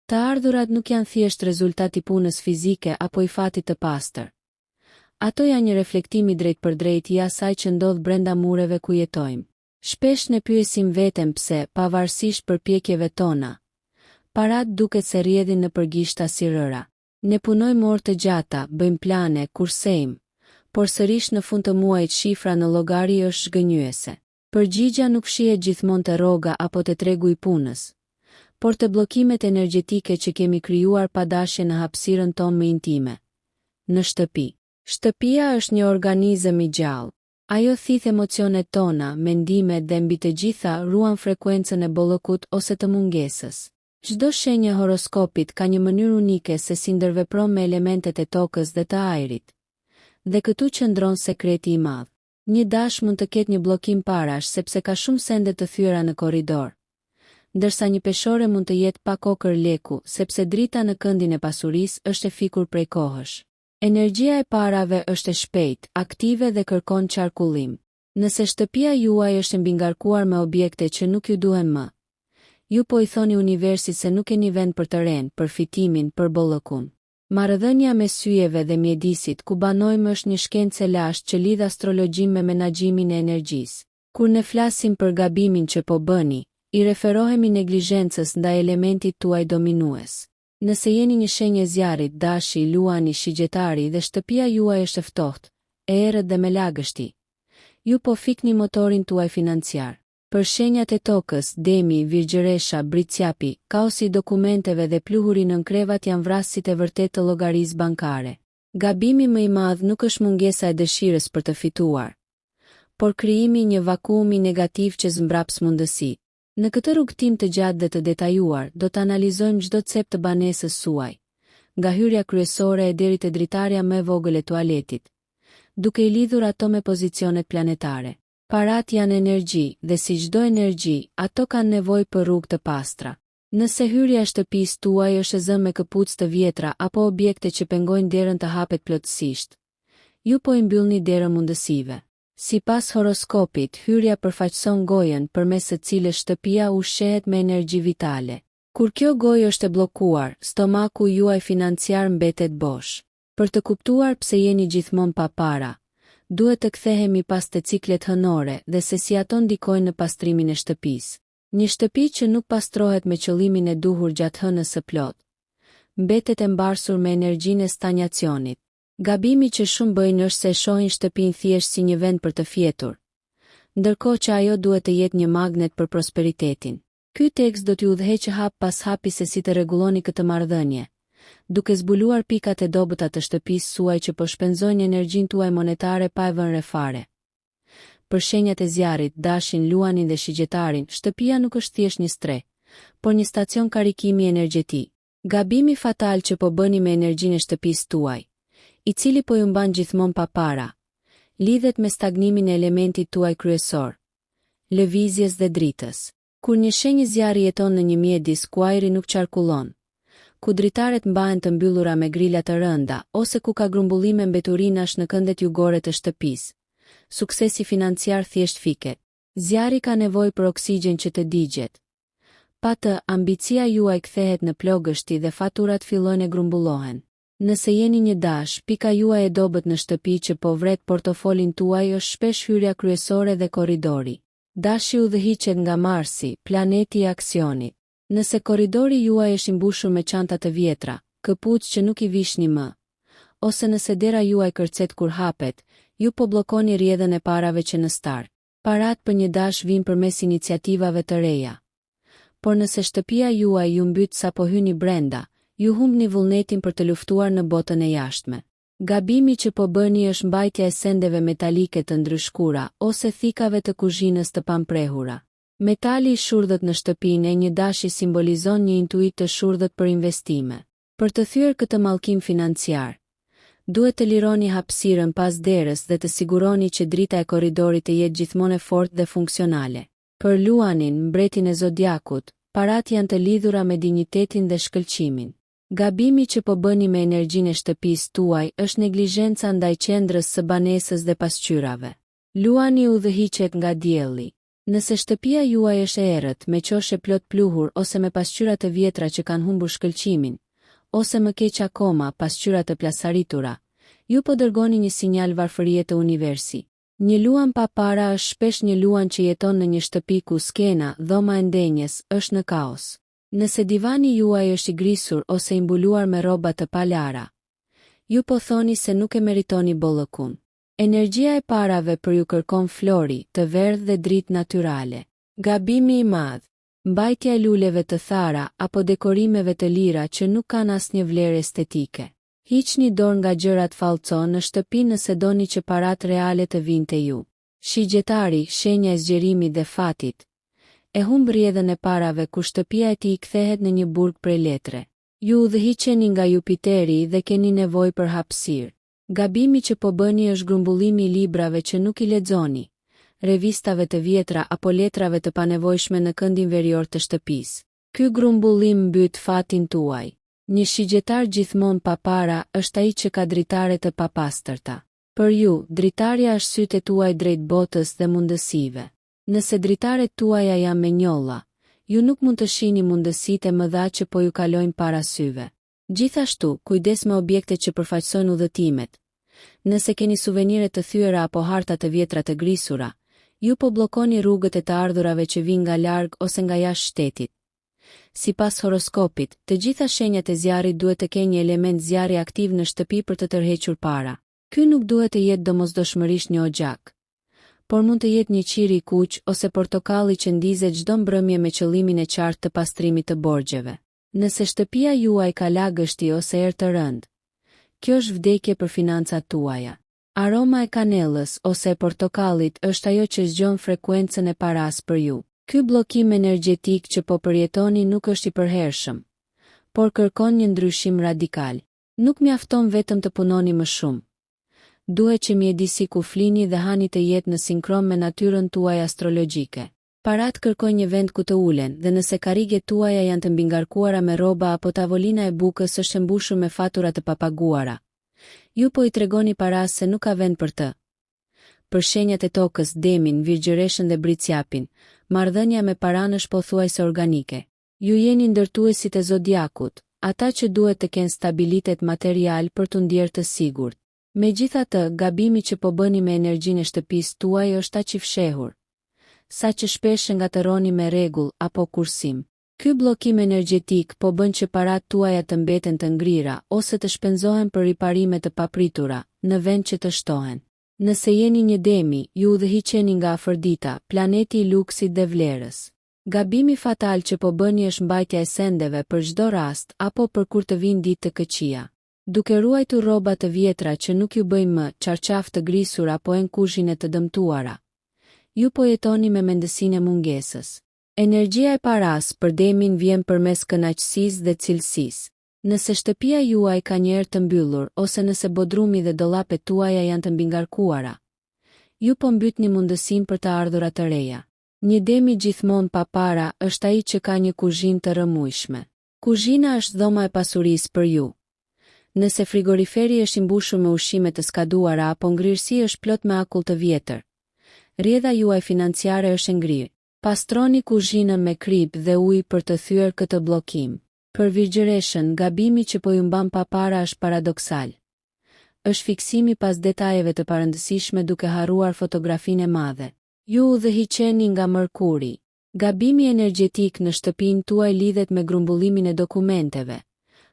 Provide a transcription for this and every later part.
Të ardhurat nuk janë thjesht rezultati punës fizike apo i fatit të pastër. Ato janë një reflektim i drejtpërdrejt i asaj që ndodh brenda mureve ku jetojmë. Shpesh ne pyesim veten pse, pavarësisht përpjekjeve tona, parat duket se rrjedhin në përgishta si rëra. Ne punojmë orë të gjata, bëjmë plane, kursejmë, por sërish në fund të muajit shifra në llogari është zgënjyese. Përgjigja nuk shihet gjithmonë te rroga apo te tregu i punës, por te bllokimet energjetike që kemi krijuar pa dashje në hapësirën tonë më intime. Në shtëpi. Shtëpia është një organizëm i gjallë. Ajo thith emocionet tona, mendimet dhe mbi të gjitha ruan frekuencën e bollokut ose të mungesës. Çdo shenjë e horoskopit ka një mënyrë unike se si ndërvepron me elementet e tokës dhe të ajrit. Dhe këtu qëndron sekreti i madh. Një dash mund të ketë një bllokim parash sepse ka shumë sende të thyera në korridor, ndërsa një peshore mund të jetë pa kokër leku sepse drita në këndin e pasurisë është e fikur prej kohësh. Energjia e parave është e shpejtë, aktive dhe kërkon qarkullim. Nëse shtëpia juaj është mbingarkuar me objekte që nuk ju duhen më, ju po i thoni universit se nuk keni vend për të ren, për fitimin, për bollokun. Marrëdhënia me syjeve dhe mjedisit ku banojmë është një shkencë e lashtë që lidh astrologjin me menaxhimin e energjisë. Kur ne flasim për gabimin që po bëni, i referohemi neglizhencës ndaj elementit tuaj dominues. Nëse jeni një shenjë e zjarrit, dashi, luani, shigjetari dhe shtëpia juaj është e ftohtë, e errët dhe me lagështi, ju po fikni motorin tuaj financiar. Për shenjat e tokës, demi, virgjëresha, britsjapi, kaosi i dokumenteve dhe pluhuri nën krevat janë vrasësit e vërtet të llogarisë bankare. Gabimi më i madh nuk është mungesa e dëshirës për të fituar, por krijimi një vakumi negativ që zmbraps mundësi. Në këtë rrugtim të gjatë dhe të detajuar, do të analizojmë çdo cep të banesës suaj, nga hyrja kryesore e deri te dritarja më e vogël e tualetit, duke i lidhur ato me pozicionet planetare. Parat janë energji dhe si çdo energji, ato kanë nevojë për rrugë të pastra. Nëse hyrja e shtëpisë tuaj është e zënë me këpucë të vjetra apo objekte që pengojnë derën të hapet plotësisht, ju po i mbyllni derën mundësive. Sipas horoskopit, hyrja përfaqëson gojën përmes së cilës shtëpia ushqehet me energji vitale. Kur kjo gojë është e bllokuar, stomaku juaj financiar mbetet bosh. Për të kuptuar pse jeni gjithmonë pa para, duhet të kthehemi pas te ciklet hënore dhe se si ato ndikojnë në pastrimin e shtëpisë. Një shtëpi që nuk pastrohet me qëllimin e duhur gjatë hënës së plot, mbetet e mbarsur me energjinë e stagnacionit. Gabimi që shumë bëjnë është se shohin shtëpinë thjesht si një vend për të fjetur, ndërkohë që ajo duhet të jetë një magnet për prosperitetin. Ky tekst do t'ju udhëheqë hap pas hapi se si të rregulloni këtë marrëdhënie, duke zbuluar pikat e dobëta të shtëpisë suaj që po shpenzojnë energjinë tuaj monetare pa e vënë re fare. Për shenjat e zjarrit, dashin, luanin dhe shigjetarin, shtëpia nuk është thjesht një stre, por një stacion karikimi energjetik. Gabimi fatal që po bëni me energjinë e shtëpisë tuaj, i cili po ju mban gjithmonë pa para, lidhet me stagnimin e elementit tuaj kryesor, lëvizjes dhe dritës. Kur një shenjë zjarri jeton në një mjedis ku ajri nuk qarkullon, ku dritaret mbahen të mbyllura me grila të rënda ose ku ka grumbullime mbeturinash në këndet jugore të shtëpisë, suksesi financiar thjesht fiket. Zjarri ka nevojë për oksigjen që të digjet. Pa të, ambicia juaj kthehet në plogështi dhe faturat fillojnë e grumbullohen. Nëse jeni një dash, pika juaj e dobët në shtëpi që po vret portofolin tuaj është shpesh hyrja kryesore dhe korridori. Dashi udhëhiqet nga Marsi, planeti i aksionit. Nëse korridori juaj është i mbushur me çanta të vjetra, këpucë që nuk i vishni më, ose nëse dera juaj kërcet kur hapet, ju po bllokoni rrjedhën e parave që në start. Parat për një dash vijnë përmes iniciativave të reja. Por nëse shtëpia juaj ju mbyt sapo hyni brenda, ju humbni vullnetin për të luftuar në botën e jashtme. Gabimi që po bëni është mbajtja e sendeve metalike të ndryshkura ose thikave të kuzhinës të pamprehura. Metali i shurdhët në shtëpinë e një dashi simbolizon një intuit të shurdhët për investime. Për të thyer këtë mallkim financiar, duhet të lironi hapësirën pas derës dhe të siguroni që drita e korridorit të jetë gjithmonë e fortë dhe funksionale. Për luanin, mbretin e zodiakut, parat janë të lidhura me dinjitetin dhe shkëlqimin. Gabimi që po bëni me energjinë e shtëpisë tuaj është neglizhenca ndaj qendrës së banesës dhe pasqyrave. Luani udhëhiqet nga dielli. Nëse shtëpia juaj është e errët, me qoshe plot pluhur ose me pasqyra të vjetra që kanë humbur shkëlqimin, ose më keq akoma, pasqyra të plasaritura, ju po dërgoni një sinjal varfërie të universi. Një luan pa para është shpesh një luan që jeton në një shtëpi ku skena, dhoma e ndenjes, është në kaos. Nëse divani juaj është i grisur ose i mbuluar me rroba të palara, ju po thoni se nuk e meritoni bollëkun. Energjia e parave për ju kërkon flori, të verdhë dhe dritë natyrale. Gabimi i madh. Mbajtja e luleve të thara apo dekorimeve të lira që nuk kanë asnjë vlerë estetike. Hiqni dorë nga gjërat fallco në shtëpi nëse doni që paratë reale të vinë te ju. Shigjetari, shenja e zgjerimit dhe fatit. E humb rrjedhën e parave ku shtëpia e tij kthehet në një burg prej letre. Ju udhëhiqeni nga Jupiteri dhe keni nevojë për hapësirë. Gabimi që po bëni është grumbullimi i librave që nuk i lexoni, revistave të vjetra apo letrave të panevojshme në këndin verior të shtëpisë. Ky grumbullim mbyt fatin tuaj. Një shigjetar gjithmonë pa para është ai që ka dritare të papastërta. Për ju, dritarja është sytë tuaj drejt botës dhe mundësive. Nëse dritaret tuaja janë me njolla, ju nuk mund të shihni mundësitë e mëdha që po ju kalojnë para syve. Gjithashtu, kujdes me objektet që përfaqësojnë udhëtimet. Nëse keni suvenire të thyera apo harta të vjetra të grisura, ju po bllokoni rrugët e të ardhurave që vijnë nga larg ose nga jashtë shtetit. Sipas horoskopit, të gjitha shenjat e zjarrit duhet të kenë një element zjarri aktiv në shtëpi për të tërhequr para. Ky nuk duhet të jetë domosdoshmërisht një oxhak, por mund të jetë një qiri i kuq ose portokalli që ndizet çdo mbrëmje me qëllimin e qartë të pastrimit të borxheve. Nëse shtëpia juaj ka lagështi ose erë të rënd, kjo është vdekje për financat tuaja. Aroma e kanellës ose e portokallit është ajo që zgjon frekuencën e paras për ju. Ky bllokim energjetik që po përjetoni nuk është i përhershëm, por kërkon një ndryshim radikal. Nuk mjafton vetëm të punoni më shumë. Duhet që mjedisi ku flini dhe hani të jetë në sinkron me natyrën tuaj astrologjike. Parat kërkojnë një vend ku të ulen dhe nëse karriget tuaja janë të mbingarkuara me rroba apo tavolina e bukës është e mbushur me fatura të papaguara, ju po i tregoni paras se nuk ka vend për të. Për shenjat e tokës, Demin, Virgjëreshën dhe Bricjapin, marrëdhënia me paran është pothuajse organike. Ju jeni ndërtuesit e zodiakut, ata që duhet të kenë stabilitet material për të ndjerë të sigurt. Megjithatë, gabimi që po bëni me energjinë e shtëpisë tuaj është aq i fshehur, sa që shpesh ngatëroni me rregull apo kursim. Ky bllokim energjetik po bën që parat tuaja të mbeten të ngrira ose të shpenzohen për riparime të papritura, në vend që të shtohen. Nëse jeni një Demi, ju udhëhiqeni nga Afërdita, planeti i luksit dhe vlerës. Gabimi fatal që po bëni është mbajtja e sendeve për çdo rast apo për kur të vinë ditë të këqija. Duke ruajtur rroba të vjetra që nuk ju bëjnë më, çarçaf të grisur apo kuzhine të dëmtuara, ju po jetoni me mendësinë e mungesës. Energjia e paras për Demin vjen përmes kënaqësisë dhe cilësisë. Nëse shtëpia juaj ka një erë të mbyllur ose nëse bodrumi dhe dollapet tuaja janë të mbingarkuara, ju po mbytni mundësinë për të ardhurat të reja. Një Demi gjithmonë pa para është ai që ka një kuzhinë të rrëmujshme. Kuzhina është dhoma e pasurisë për ju. Nëse frigoriferi është i mbushur me ushqime të skaduara apo ngrirësi është plot me akull të vjetër, rrjedha juaj financiare është e ngrirë. Pastroni kuzhinën me krip dhe ujë për të thyer këtë bllokim. Për Virgjëreshën, gabimi që po ju mban pa para është paradoksal. Është fiksimi pas detajeve të parëndësishme duke harruar fotografinë e madhe. Ju udhëhiqeni nga Mërkuri. Gabimi energjetik në shtëpinë tuaj lidhet me grumbullimin e dokumenteve,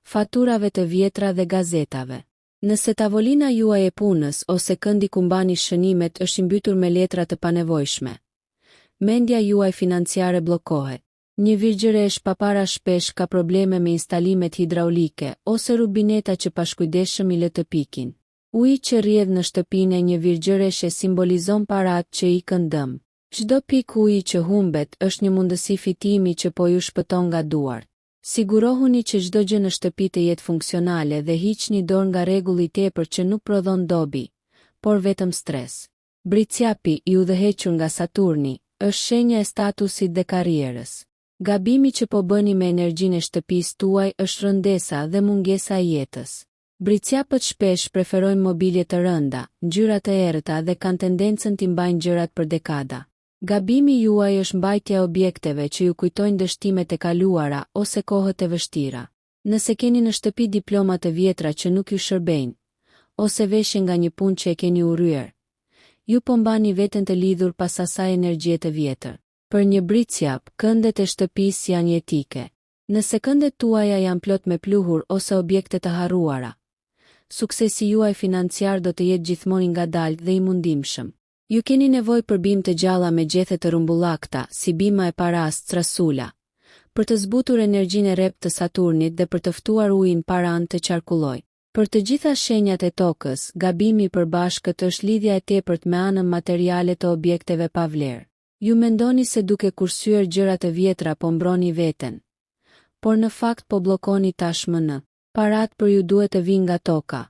faturave të vjetra dhe gazetave. Nëse tavolina juaj e punës ose këndi ku mbani shënimet është i mbytur me letra të panevojshme, mendja juaj financiare bllokohet. Një Virgjëresh pa para shpesh ka probleme me instalimet hidraulike ose rubineta që pashkujdeshëm i lë të pikin. Uji që rrjedh në shtëpinë e një Virgjëreshe simbolizon parat që i këndëm. Çdo pikë uji që humbet është një mundësi fitimi që po ju shpëton nga duart. Sigurohuni që çdo gjë në shtëpi të jetë funksionale dhe hiqni dorë nga rregulli i tepër që nuk prodhon dobi, por vetëm stres. Bricjapi, i udhëhequr nga Saturni, është shenja e statusit dhe karrierës. Gabimi që po bëni me energjinë e shtëpisë tuaj është rëndesa dhe mungesa e jetës. Bricjapët shpesh preferojnë mobilje të rënda, ngjyra të errëta dhe kanë tendencën t'i mbajnë gjërat për dekada. Gabimi juaj është mbajtja e objekteve që ju kujtojnë dështimet e kaluara ose kohët e vështira. Nëse keni në shtëpi diploma të vjetra që nuk ju shërbejnë, ose veshje nga një punë që e keni urryer, ju po mbani veten të lidhur pas asaj energjie të vjetër. Për një britsjap, këndet e shtëpisë janë jetike. Nëse këndet tuaja janë plot me pluhur ose objekte të harruara, suksesi juaj financiar do të jetë gjithmonë i ngadaltë dhe i mundimshëm. Ju keni nevojë për bimë të gjalla me gjethe të rumbullakta, si bima e paras, trasula, për të zbutur energjinë e rreptë të Saturnit dhe për të ftuar ujin para anë të qarkulloj. Për të gjitha shenjat e tokës, gabimi i përbashkët është lidhja e tepërt me anën materiale të objekteve pa vlerë. Ju mendoni se duke kursyer gjëra të vjetra po mbroni veten, por në fakt po bllokoni tashmë në. Parat për ju duhet të vinë nga toka.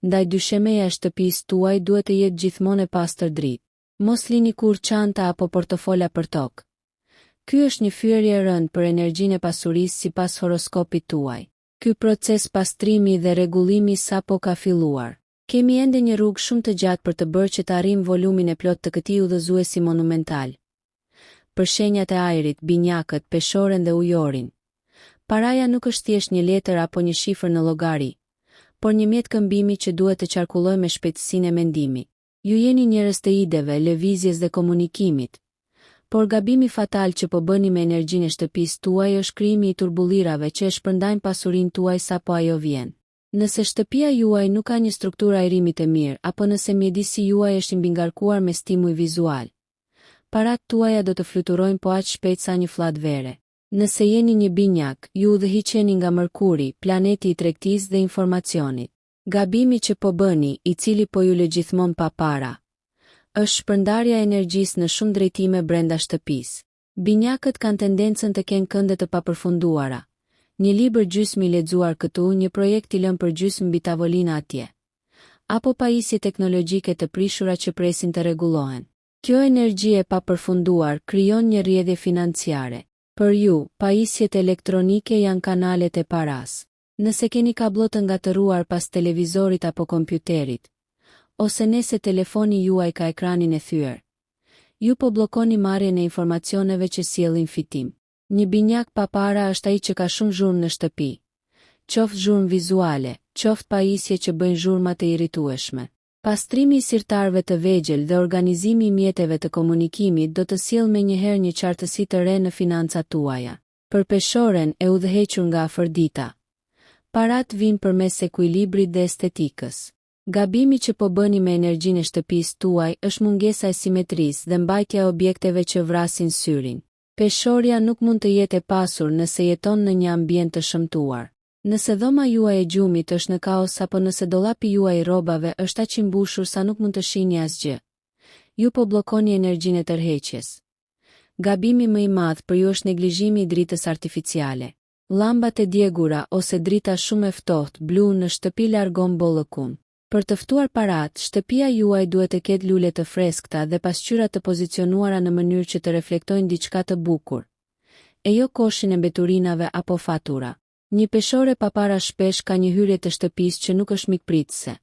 Ndaj dyshemeja e shtëpisë tuaj duhet të jetë gjithmonë e pastër dritë. Mos lini kur çanta apo portofola për tokë. Ky është një fyerje e rëndë për energjinë e pasurisë sipas horoskopit tuaj. Ky proces pastrimi dhe rregullimi sapo ka filluar. Kemi ende një rrugë shumë të gjatë për të bërë që të arrijmë volumin e plot të këtij udhëzuesi monumental. Për shenjat e ajrit, binjakët, peshoren dhe ujorin, paraja nuk është thjesht një letër apo një shifër në llogari, por një mjet këmbimi që duhet të qarkullojë me shpejtësinë e mendimit. Ju jeni njerëz të ideve, lëvizjes dhe komunikimit, por gabimi fatal që po bëni me energjinë e shtëpisë tuaj është krijimi i turbullirave që e shpërndajnë pasurinë tuaj sapo ajo vjen. Nëse shtëpia juaj nuk ka një strukturë ajrimi të mirë apo nëse mjedisi juaj është i mbingarkuar me stimuj vizual, parat tuaja do të fluturojnë po aq shpejt sa një fllate vere. Nëse jeni një binjak, ju udhëhiqeni nga Mërkuri, planeti i tregtisë dhe informacionit. Gabimi që po bëni, i cili po ju lë gjithmonë pa para, është shpërndarja e energjisë në shumë drejtime brenda shtëpisë. Binjakët kanë tendencën të kenë kënde të papërfunduara. Një libër gjysmë i lexuar këtu, një projekt i lënë për gjysmë mbi tavolina atje, apo pajisje teknologjike të prishura që presin të rregullohen. Kjo energji e papërfunduar krijon një rrjedhje financiare. Për ju, pajisjet elektronike janë kanalet e paras. Nëse keni kablo të ngatëruar pas televizorit apo kompjuterit, ose nëse telefoni juaj ka ekranin e thyer, ju po bllokoni marrjen e informacioneve që sjellin fitim. Një binjak pa para është ai që ka shumë zhurmë në shtëpi, qoftë zhurmë vizuale, qoftë pajisje që bëjnë zhurma të irritueshme. Pastrimi i sirtarëve të vegjël dhe organizimi i mjeteve të komunikimit do të sjellë menjëherë një qartësi të re në financat tuaja. Për peshoren e udhëhequr nga Afërdita, parat vijnë përmes ekuilibrit dhe estetikës. Gabimi që po bëni me energjinë e shtëpisë tuaj është mungesa e simetrisë dhe mbajtja e objekteve që vrasin syrin. Peshorja nuk mund të jetë e pasur nëse jeton në një ambient të shëmtuar. Nëse dhoma juaj e gjumit është në kaos apo nëse dollapi juaj i rrobave është aq i mbushur sa nuk mund të shihni asgjë, ju po bllokoni energjinë e tërheqjes. Gabimi më i madh për ju është neglizhimi i dritës artificiale. Llambat e djegura ose drita shumë e ftohtë blu në shtëpi largon bollëkun. Për të ftuar parat, shtëpia juaj duhet të ketë lule të freskëta dhe pasqyra të pozicionuara në mënyrë që të reflektojnë diçka të bukur, e jo koshin e mbeturinave apo fatura. Një peshore pa para shpesh ka një hyrje të shtëpisë që nuk është mikpritëse.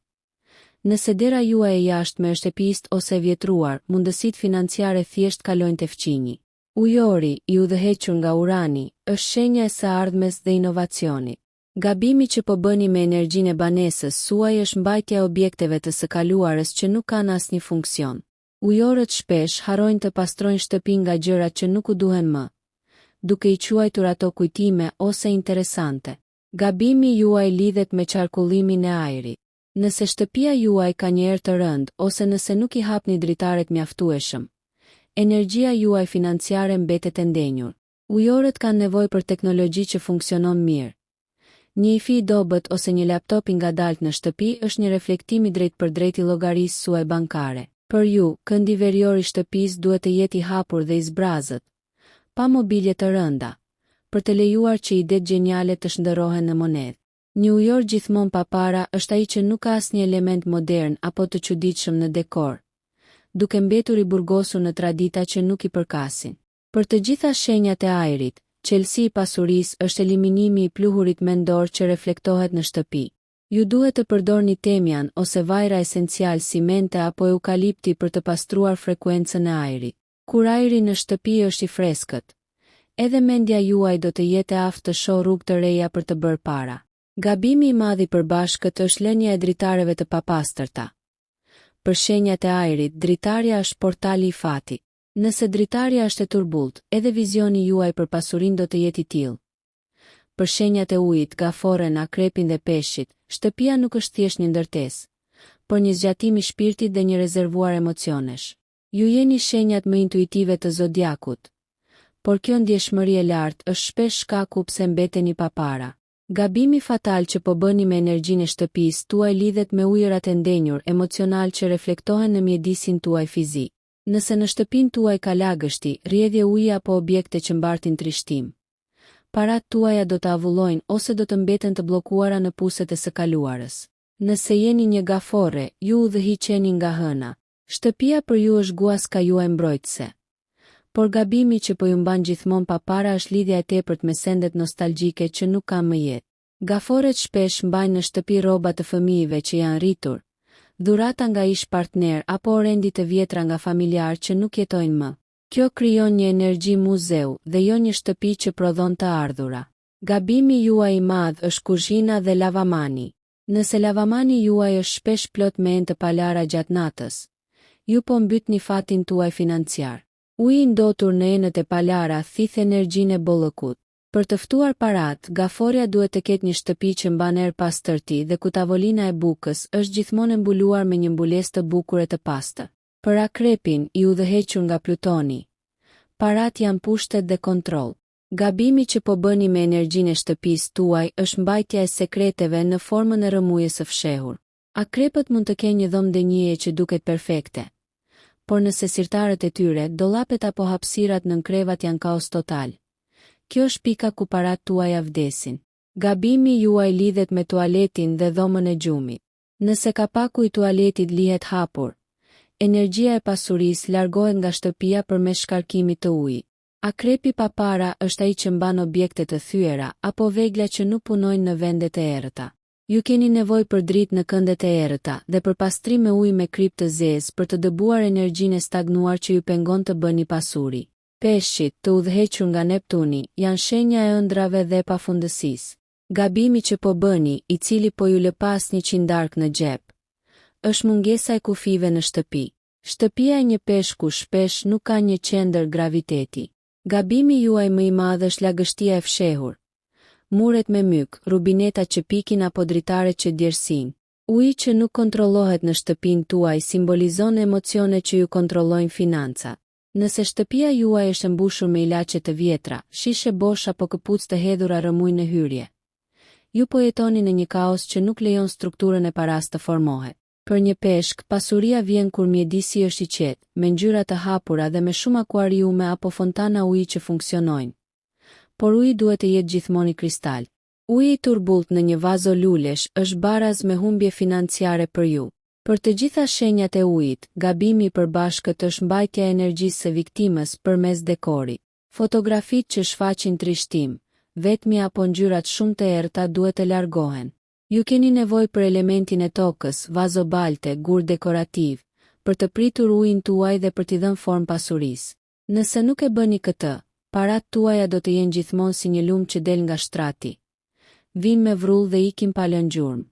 Nëse dera juaj e jashtme është e pistë ose e vjetruar, mundësitë financiare thjesht kalojnë te fqinji. Ujori, i udhëhequr nga Urani, është shenja e së ardhmes dhe inovacionit. Gabimi që po bëni me energjinë e banesës suaj është mbajtja e objekteve të së kaluarës që nuk kanë asnjë funksion. Ujorët shpesh harrojnë të pastrojnë shtëpinë nga gjërat që nuk u duhen më, duke i quajtur ato kujtime ose interesante. Gabimi juaj lidhet me qarkullimin e ajrit. Nëse shtëpia juaj ka një erë të rëndë ose nëse nuk i hapni dritaret mjaftueshëm, energjia juaj financiare mbetet e ndenjur. Ujorët kanë nevojë për teknologji që funksionon mirë. Një wifi i dobët ose një laptop i ngadalt në shtëpi është një reflektim i drejtpërdrejt i llogarisë suaj bankare. Për ju, këndi verior i shtëpisë duhet të jetë i hapur dhe i zbrazët, pa mobilje të rënda, për të lejuar që idetë geniale të shndërrohen në monedhë. Një ujor gjithmonë pa para është ai që nuk ka asnjë element modern apo të çuditshëm në dekor, duke mbetur i burgosur në tradita që nuk i përkasin. Për të gjitha shenjat e ajrit, çelësi i pasurisë është eliminimi i pluhurit mendor që reflektohet në shtëpi. Ju duhet të përdorni temian ose vajra esencial si mente apo eukalipti për të pastruar frekuencën e ajrit. Kur ajri në shtëpi është i freskët, edhe mendja juaj do të jetë e aftë të shohë rrugë të reja për të bërë para. Gabimi i madh i përbashkët është lënia e dritareve të papastërta. Për shenjat e ajrit, dritarja është portali i fatit. Nëse dritarja është e turbullt, edhe vizioni juaj për pasurinë do të jetë i tillë. Për shenjat e ujit, gaforen, akrepin dhe peshqit, shtëpia nuk është thjesht një ndërtesë, por një zgjatim i shpirtit dhe një rezervuar emocionesh. Ju jeni shenjat më intuitive të zodiakut, por kjo ndjeshmëri e lartë është shpesh shkaku pse mbeteni pa para. Gabimi fatal që po bëni me energjinë e shtëpisë tuaj lidhet me ujërat e ndenjur emocional që reflektohen në mjedisin tuaj fizik. Nëse në shtëpinë tuaj ka lagështi, rrjedhje uji apo objekte që mbartin trishtim, parat tuaja do të avullojnë ose do të mbeten të bllokuara në puset e së kaluarës. Nëse jeni një gafore, ju udhëhiqeni nga hëna. Shtëpia për ju është guaska juaj mbrojtëse. Por gabimi që po ju mban gjithmonë pa para është lidhja e tepërt me sendet nostalgjike që nuk kanë më jetë. Gaforet shpesh mbajnë në shtëpi rroba të fëmijëve që janë rritur, dhurata nga ish partner apo orendit të vjetra nga familjar që nuk jetojnë më. Kjo krijon një energji muzeu dhe jo një shtëpi që prodhon të ardhura. Gabimi juaj i madh është kuzhina dhe lavamani. Nëse lavamani juaj është shpesh plot me enë të palara gjatë natës, ju po mbytni fatin tuaj financiar. Uji ndotur në enët e palara thith energjinë e bollëkut. Për të ftuar parat, gaforja duhet të ketë një shtëpi që mban erë pastërti dhe ku tavolina e bukës është gjithmonë e mbuluar me një mbulesë të bukur e të pastër. Për akrepin, i udhëhequr nga Plutoni, parat janë pushtet dhe kontroll. Gabimi që po bëni me energjinë e shtëpisë tuaj është mbajtja e sekreteve në formën e rrëmujës së fshehur. Akrepët mund të kenë një dhomë denjie që duket perfekte, por nëse sirtarët e tyre, dollapet apo hapësirat nën krevat janë kaos total. Kjo është pika ku parat tuaja vdesin. Gabimi juaj lidhet me tualetin dhe dhomën e gjumit. Nëse kapaku i tualetit lihet hapur, energjia e pasurisë largohet nga shtëpia përmes shkarkimit të ujit. Akrepi pa para është ai që mban objekte të thyera apo vegla që nuk punojnë në vendet e errëta. Ju keni nevojë për dritë në këndet e errëta dhe për pastrim me ujë me krip të zezë për të dëbuar energjinë e stagnuar që ju pengon të bëni pasuri. Peshqit, të udhëhequr nga Neptuni, janë shenja e ëndrave dhe pafundësisë. Gabimi që po bëni, i cili po ju lë pas 100 darkë në xhep, është mungesa e kufive në shtëpi. Shtëpia e një peshku shpesh nuk ka një qendër graviteti. Gabimi juaj më i madh është lagështia e fshehur. Muret me myk, rubineta që pikin apo dritaret që djersin. Uji që nuk kontrollohet në shtëpinë tuaj simbolizon emocione që ju kontrollojnë financat. Nëse shtëpia juaj është mbushur me ilaçe të vjetra, shishe bosh apo këpucë të hedhura rrëmujnë në hyrje, ju po jetoni në një kaos që nuk lejon strukturën e paras të formohet. Për një peshk, pasuria vjen kur mjedisi është i qetë, me ngjyra të hapura dhe me shumë akuariume apo fontana uji që funksionojnë. Por uji duhet të jetë gjithmonë i kristal. Uji i turbullt në një vazo lulesh është baraz me humbje financiare për ju. Për të gjitha shenjat e ujit, gabimi i përbashkët është mbajtja e energjisë së viktimës përmes dekorit. Fotografitë që shfaqin trishtim, vetmi apo ngjyrat shumë të errëta duhet të largohen. Ju keni nevojë për elementin e tokës, vazo balte, gur dekorativ, për të pritur ujin tuaj dhe për t'i dhënë formë pasurisë. Nëse nuk e bëni këtë, parat tuaja do të jenë gjithmonë si një lumë që del nga shtrati. Vinë me vrull dhe ikin pa lënë gjurmë.